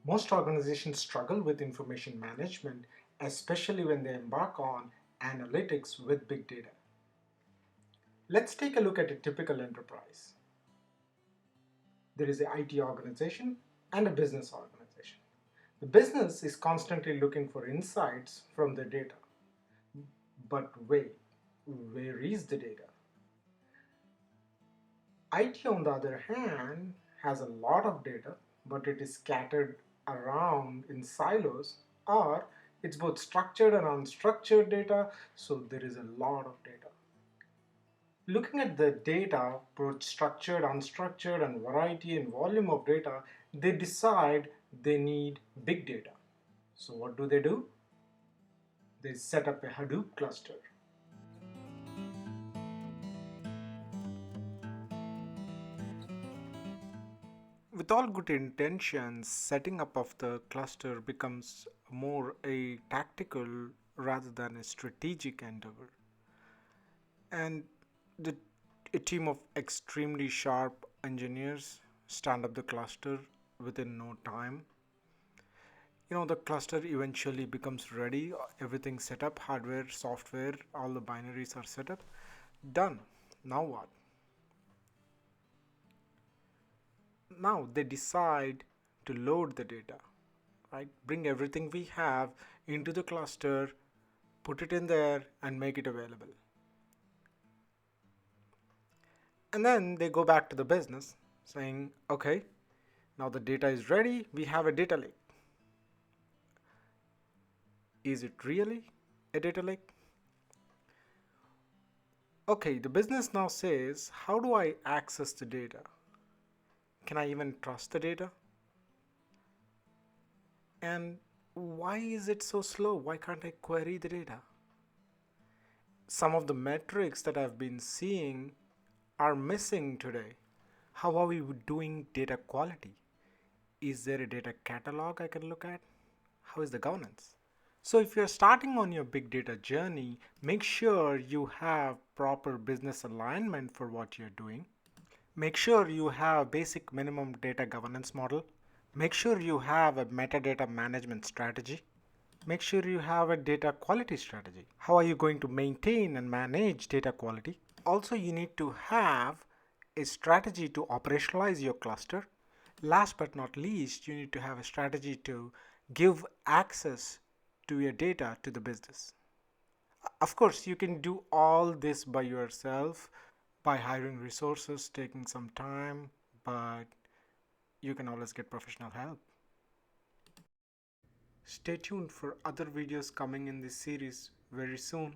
Most organizations struggle with information management, especially when they embark on analytics with big data. Let's take a look at a typical enterprise. There is an IT organization and a business organization. The business is constantly looking for insights from the data. But wait, where is the data? IT, on the other hand, has a lot of data, but it is scattered around in silos, or it's both structured and unstructured data, so there is a lot of data. Looking at the data, both structured, unstructured, and variety and volume of data, they decide they need big data. So what do? They set up a Hadoop cluster. With all good intentions, setting up of the cluster becomes more a tactical rather than a strategic endeavor. And the, a team of extremely sharp engineers stand up the cluster within no time. The cluster eventually becomes ready, everything set up, hardware, software, all the binaries are set up, done. Now what? Now they decide to load the data, right? Bring everything we have into the cluster, put it in there, and make it available. And then they go back to the business saying, okay, now the data is ready, we have a data lake. Is it really a data lake? Okay, the business now says, how do I access the data? Can I even trust the data? And why is it so slow? Why can't I query the data? Some of the metrics that I've been seeing are missing today. How are we doing data quality? Is there a data catalog I can look at? How is the governance? So if you're starting on your big data journey, make sure you have proper business alignment for what you're doing. Make sure you have basic minimum data governance model. Make sure you have a metadata management strategy. Make sure you have a data quality strategy. How are you going to maintain and manage data quality? Also, you need to have a strategy to operationalize your cluster. Last but not least, you need to have a strategy to give access to your data to the business. Of course, you can do all this by yourself by hiring resources, taking some time, but you can always get professional help. Stay tuned for other videos coming in this series very soon.